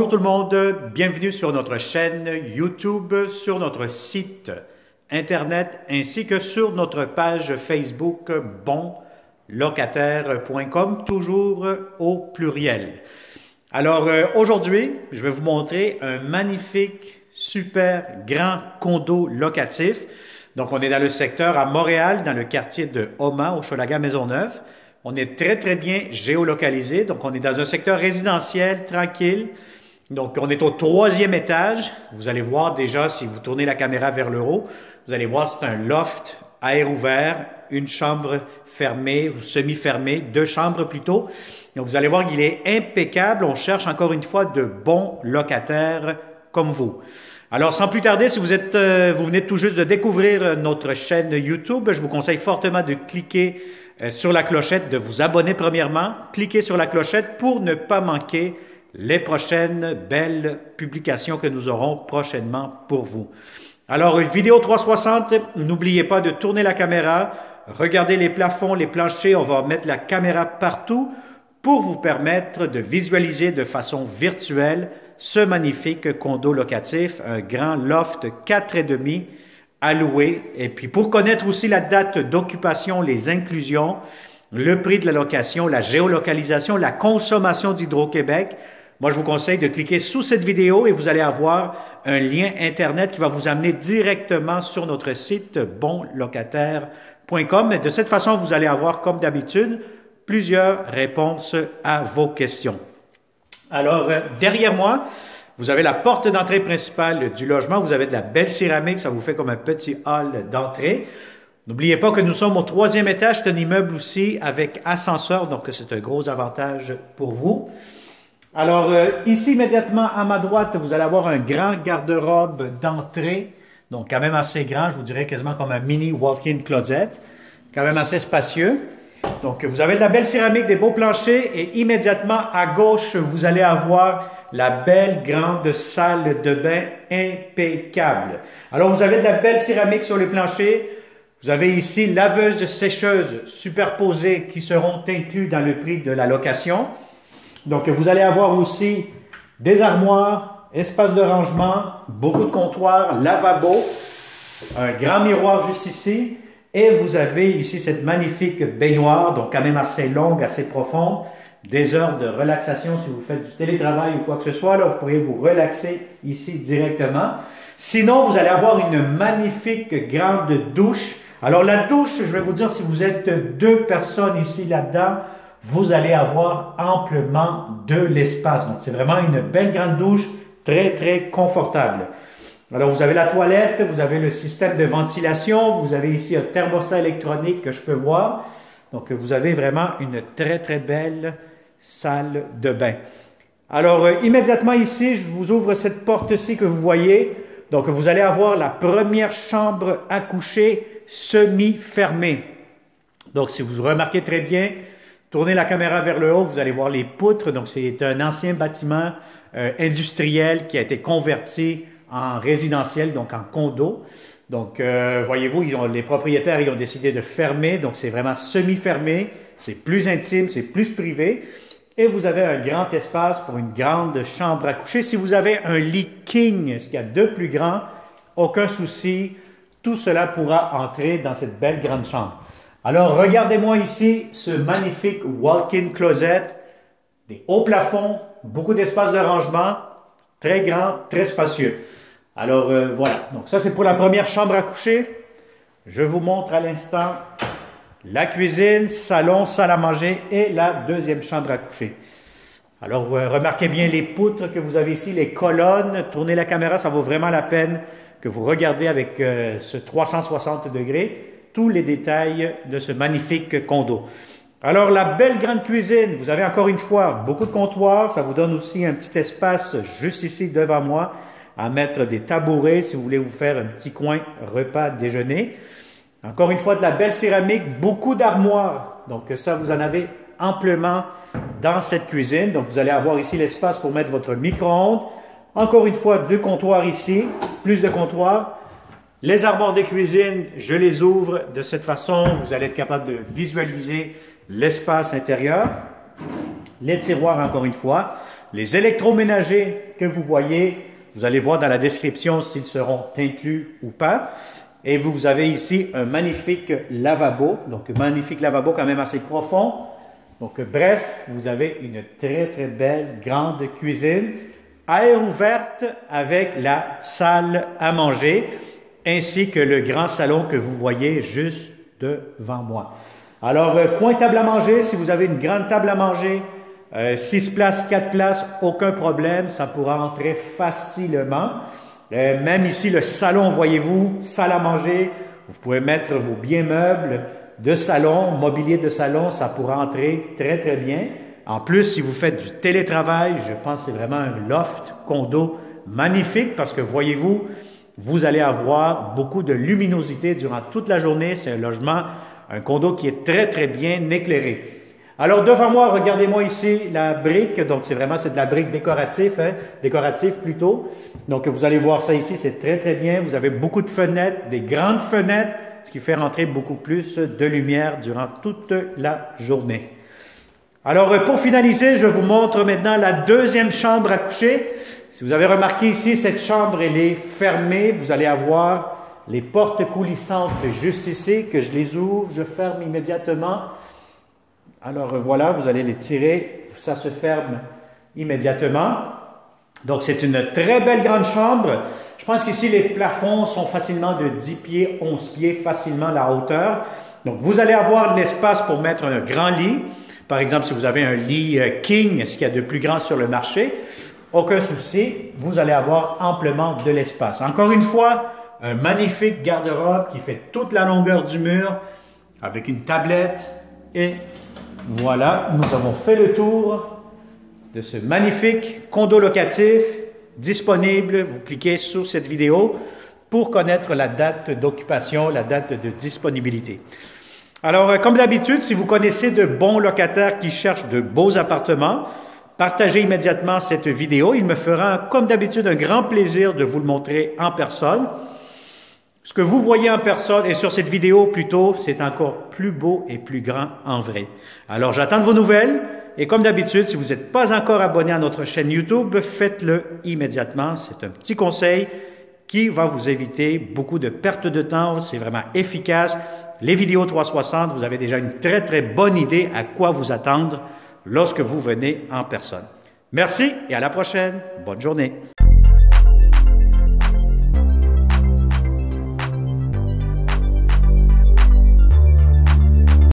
Bonjour tout le monde, bienvenue sur notre chaîne YouTube, sur notre site Internet ainsi que sur notre page Facebook bonlocataire.com, toujours au pluriel. Alors aujourd'hui, je vais vous montrer un magnifique, super grand condo locatif. Donc on est dans le secteur à Montréal, dans le quartier de Houma, au Hochelaga-Maisonneuve. On est très bien géolocalisé, donc on est dans un secteur résidentiel, tranquille. Donc on est au 3e étage. Vous allez voir déjà, si vous tournez la caméra vers le haut, vous allez voir c'est un loft à air ouvert, une chambre fermée ou semi-fermée, 2 chambres plutôt. Donc vous allez voir qu'il est impeccable. On cherche encore une fois de bons locataires comme vous. Alors, sans plus tarder, si vous venez tout juste de découvrir notre chaîne YouTube, je vous conseille fortement de cliquer sur la clochette, de vous abonner premièrement. Cliquez sur la clochette pour ne pas manquer les prochaines belles publications que nous aurons prochainement pour vous. Alors, vidéo 360, n'oubliez pas de tourner la caméra, regardez les plafonds, les planchers, on va mettre la caméra partout pour vous permettre de visualiser de façon virtuelle ce magnifique condo locatif, un grand loft 4,5 à louer. Et puis pour connaître aussi la date d'occupation, les inclusions, le prix de la location, la géolocalisation, la consommation d'Hydro-Québec, moi je vous conseille de cliquer sous cette vidéo et vous allez avoir un lien Internet qui va vous amener directement sur notre site bonlocataire.com. Et de cette façon, vous allez avoir, comme d'habitude, plusieurs réponses à vos questions. Alors, derrière moi, vous avez la porte d'entrée principale du logement. Vous avez de la belle céramique, ça vous fait comme un petit hall d'entrée. N'oubliez pas que nous sommes au 3e étage. C'est un immeuble aussi avec ascenseur, donc c'est un gros avantage pour vous. Alors, ici, immédiatement à ma droite, vous allez avoir un grand garde-robe d'entrée. Donc, quand même assez grand, je vous dirais quasiment comme un mini walk-in closet. Quand même assez spacieux. Donc, vous avez de la belle céramique, des beaux planchers et immédiatement à gauche, vous allez avoir la belle grande salle de bain impeccable. Alors, vous avez de la belle céramique sur les planchers. Vous avez ici laveuse, sécheuse superposées qui seront inclus dans le prix de la location. Donc, vous allez avoir aussi des armoires, espace de rangement, beaucoup de comptoirs, lavabo, un grand miroir juste ici. Et vous avez ici cette magnifique baignoire, donc quand même assez longue, assez profonde. Des heures de relaxation si vous faites du télétravail ou quoi que ce soit. Là, vous pourriez vous relaxer ici directement. Sinon, vous allez avoir une magnifique grande douche. Alors la douche, je vais vous dire, si vous êtes 2 personnes ici là-dedans, vous allez avoir amplement de l'espace. Donc c'est vraiment une belle grande douche, très confortable. Alors, vous avez la toilette, vous avez le système de ventilation, vous avez ici un thermostat électronique que je peux voir. Donc, vous avez vraiment une très belle salle de bain. Alors, immédiatement ici, je vous ouvre cette porte-ci que vous voyez. Donc, vous allez avoir la première chambre à coucher semi-fermée. Donc, si vous remarquez très bien, tournez la caméra vers le haut, vous allez voir les poutres. Donc, c'est un ancien bâtiment industriel qui a été converti en résidentiel, donc en condo. Donc, voyez-vous, les propriétaires ils ont décidé de fermer, donc c'est vraiment semi-fermé, c'est plus intime, c'est plus privé. Et vous avez un grand espace pour une grande chambre à coucher. Si vous avez un lit king, ce qu'il y a de plus grand, aucun souci, tout cela pourra entrer dans cette belle grande chambre. Alors, regardez-moi ici ce magnifique walk-in closet, des hauts plafonds, beaucoup d'espace de rangement, très grand, très spacieux. Alors voilà, donc ça c'est pour la première chambre à coucher. Je vous montre à l'instant la cuisine, salon, salle à manger et la 2e chambre à coucher. Alors remarquez bien les poutres que vous avez ici, les colonnes. Tournez la caméra, ça vaut vraiment la peine que vous regardez avec ce 360 degrés tous les détails de ce magnifique condo. Alors, la belle grande cuisine, vous avez encore une fois beaucoup de comptoirs, ça vous donne aussi un petit espace juste ici devant moi à mettre des tabourets si vous voulez vous faire un petit coin repas déjeuner. Encore une fois, de la belle céramique, beaucoup d'armoires, donc ça vous en avez amplement dans cette cuisine. Donc, vous allez avoir ici l'espace pour mettre votre micro-ondes. Encore une fois, 2 comptoirs ici, plus de comptoirs. Les armoires de cuisine, je les ouvre de cette façon, vous allez être capable de visualiser l'espace intérieur. Les tiroirs, encore une fois. Les électroménagers que vous voyez, vous allez voir dans la description s'ils seront inclus ou pas. Et vous avez ici un magnifique lavabo, donc un magnifique lavabo quand même assez profond. Donc bref, vous avez une très belle grande cuisine, air ouverte avec la salle à manger, ainsi que le grand salon que vous voyez juste devant moi. Alors, coin table à manger, si vous avez une grande table à manger, 6 places, 4 places, aucun problème, ça pourra entrer facilement. Même ici, le salon, voyez-vous, salle à manger, vous pouvez mettre vos biens meubles de salon, mobilier de salon, ça pourra entrer très bien. En plus, si vous faites du télétravail, je pense que c'est vraiment un loft, condo magnifique parce que voyez-vous, vous allez avoir beaucoup de luminosité durant toute la journée. C'est un logement, un condo qui est très bien éclairé. Alors devant moi, regardez-moi ici la brique. Donc c'est de la brique décorative, décorative plutôt. Donc vous allez voir ça ici, c'est très bien. Vous avez beaucoup de fenêtres, des grandes fenêtres, ce qui fait rentrer beaucoup plus de lumière durant toute la journée. Alors pour finaliser, je vous montre maintenant la deuxième chambre à coucher. Si vous avez remarqué ici, cette chambre elle est fermée. Vous allez avoir les portes coulissantes juste ici que je les ouvre, je ferme immédiatement. Alors voilà, vous allez les tirer, ça se ferme immédiatement. Donc c'est une très belle grande chambre. Je pense qu'ici les plafonds sont facilement de 10 pieds, 11 pieds, facilement la hauteur. Donc vous allez avoir de l'espace pour mettre un grand lit. Par exemple, si vous avez un lit king, ce qu'il y a de plus grand sur le marché, aucun souci, vous allez avoir amplement de l'espace. Encore une fois, un magnifique garde-robe qui fait toute la longueur du mur avec une tablette et voilà, nous avons fait le tour de ce magnifique condo locatif disponible. Vous cliquez sur cette vidéo pour connaître la date d'occupation, la date de disponibilité. Alors, comme d'habitude, si vous connaissez de bons locataires qui cherchent de beaux appartements, partagez immédiatement cette vidéo. Il me fera, comme d'habitude, un grand plaisir de vous le montrer en personne. Ce que vous voyez en personne et sur cette vidéo plutôt, c'est encore plus beau et plus grand en vrai. Alors, j'attends de vos nouvelles et comme d'habitude, si vous n'êtes pas encore abonné à notre chaîne YouTube, faites-le immédiatement. C'est un petit conseil qui va vous éviter beaucoup de pertes de temps. C'est vraiment efficace. Les vidéos 360, vous avez déjà une très bonne idée à quoi vous attendre lorsque vous venez en personne. Merci et à la prochaine. Bonne journée.